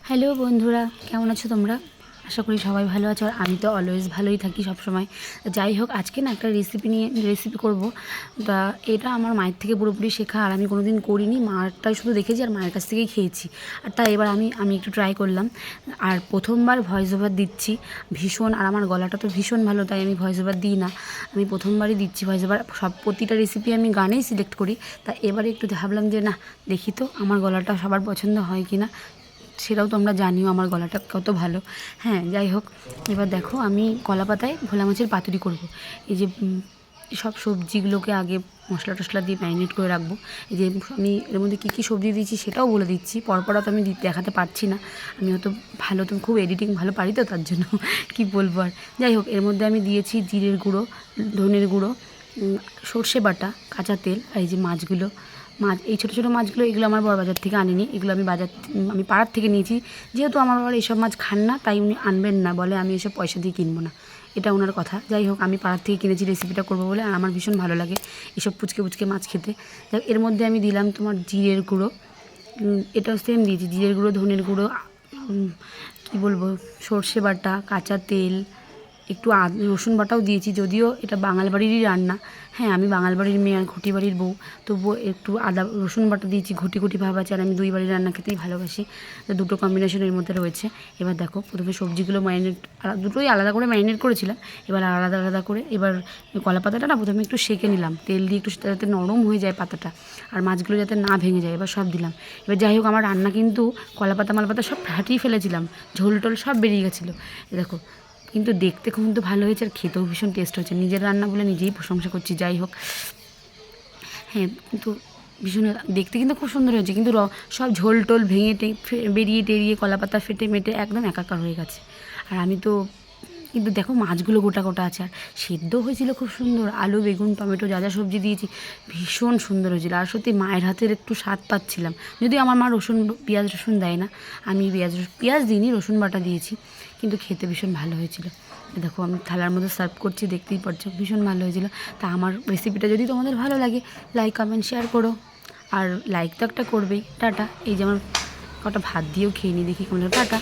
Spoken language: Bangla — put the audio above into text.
হ্যালো বন্ধুরা, কেমন আছো তোমরা? আশা করি সবাই ভালো আছো। আর আমি তো অলওয়েজ ভালোই থাকি সব সময়। যাই হোক, আজকে না একটা রেসিপি করব। তা এটা আমার মায়ের থেকে পুরোপুরি শেখা, আর আমি কোনো দিন করিনি। মারটাই শুধু দেখেছি আর মায়ের কাছ থেকেই খেয়েছি। আর তাই এবার আমি একটু ট্রাই করলাম। আর প্রথমবার ভয়েস ওভার দিচ্ছি ভীষণ, আর আমার গলাটা তো ভীষণ ভালো, তাই আমি ভয়েস ওভার দিই না। আমি প্রথমবারই দিচ্ছি ভয়েস ওভার। প্রতিটা রেসিপি আমি গানেই সিলেক্ট করি। তা এবারে একটু ভাবলাম যে না, দেখি তো আমার গলাটা সবার পছন্দ হয় কি না, সেটাও তোমরা জানিও আমার গলাটা কত ভালো। হ্যাঁ, যাই হোক, এবার দেখো আমি কলা পাতায় ভোলা মাছের পাতুরি করব। এই যে সব সবজিগুলোকে আগে মশলা টশলা দিয়ে ম্যারিনেট করে রাখবো। এই যে আমি এর মধ্যে কী কী সবজি দিয়েছি সেটাও বলে দিচ্ছি, পরপর তো আমি দেখাতে পারছি না। আমি হয়তো ভালো, তো খুব এডিটিং ভালো পারি তো, তার জন্য কি বলবো আর। যাই হোক, এর মধ্যে আমি দিয়েছি জিরের গুঁড়ো, ধনের গুঁড়ো, সর্ষে বাটা, কাঁচা তেল, আর এই যে মাছগুলো। এই ছোটো ছোটো মাছগুলো, এগুলো আমার বড় বাজার থেকে আনিনি, এগুলো আমি পাড়ার থেকে নিয়েছি। যেহেতু আমার বাবার এইসব মাছ খান না, তাই উনি আনবেন না, বলে আমি এসব পয়সা দিয়ে কিনবো না, এটা ওনার কথা। যাই হোক, আমি পাড়ার থেকে কিনেছি রেসিপিটা করবো বলে, আর আমার ভীষণ ভালো লাগে এসব পুচকে পুচকে মাছ খেতে। যাই হোক, এর মধ্যে আমি দিলাম তোমার জিরের গুঁড়ো, এটাও সেম দিয়েছি, জিরের গুঁড়ো, ধনের গুঁড়ো, কী বলবো, সর্ষে বাটা, কাঁচা তেল, একটু রসুন বাটাও দিয়েছি, যদিও এটা বাঙাল বাড়িরই রান্না। হ্যাঁ, আমি বাঙাল বাড়ির মেয়ে আর ঘটি বাড়ির বউ, তবুও একটু রসুন বাটা দিয়েছি, ঘটি ঘটি ভাব আছে। আর আমি দুই বাড়ির রান্না খেতেই ভালোবাসি, তো দুটো কম্বিনেশন এর মধ্যে রয়েছে। এবার দেখো, প্রথমে সবজিগুলো দুটোই আলাদা করে ম্যারিনেট করেছিলাম, এবার আলাদা আলাদা করে এবার কলা পাতাটা না প্রথমে একটু সেঁকে নিলাম তেল দিয়ে, একটু যাতে নরম হয়ে যায় পাতাটা, আর মাছগুলো যাতে না ভেঙে যায়। এবার সব দিলাম। এবার যাই হোক, আমার রান্না কিন্তু কলা পাতা মালপাতা সব ফাটিয়ে ফেলেছিলাম, ঝোল টোল সব বেরিয়ে গেছিলো। দেখো, কিন্তু দেখতে খুব কিন্তু ভালো হয়েছে, আর খেতেও ভীষণ টেস্ট হয়েছে। নিজের রান্না বলে নিজেই প্রশংসা করছি। যাই হোক, হ্যাঁ, কিন্তু ভীষণ দেখতে কিন্তু খুব সুন্দর হয়েছে, কিন্তু সব ঝোল টোল ভেঙে বেরিয়ে টেরিয়ে কলা পাতা ফেটে মেটে একদম একাকার হয়ে গেছে। আর আমি তো, কিন্তু দেখো মাছগুলো গোটা গোটা আছে, আর সেদ্ধ হয়েছিল খুব সুন্দর। আলু, বেগুন, টমেটো যা যা সবজি দিয়েছি, ভীষণ সুন্দর হয়েছিল। আর সত্যি মায়ের হাতের একটু স্বাদ পাচ্ছিলাম, যদিও আমার মা পেঁয়াজ রসুন দেয় না। আমি পেঁয়াজ দিইনি, রসুন বাটা দিয়েছি, কিন্তু খেতে ভীষণ ভালো হয়েছিল। দেখো, আমি থালার মধ্যে সার্ভ করছি, দেখতেই পারছো ভীষণ ভালো হয়েছিল। তা আমার রেসিপিটা যদি তোমাদের ভালো লাগে, লাইক কমেন্ট শেয়ার করো। আর লাইক তো একটা করবেই। টাটা। এই যে আমার কটা ভাত দিয়েও খেয়ে নিই, দেখি কোনো টাটা।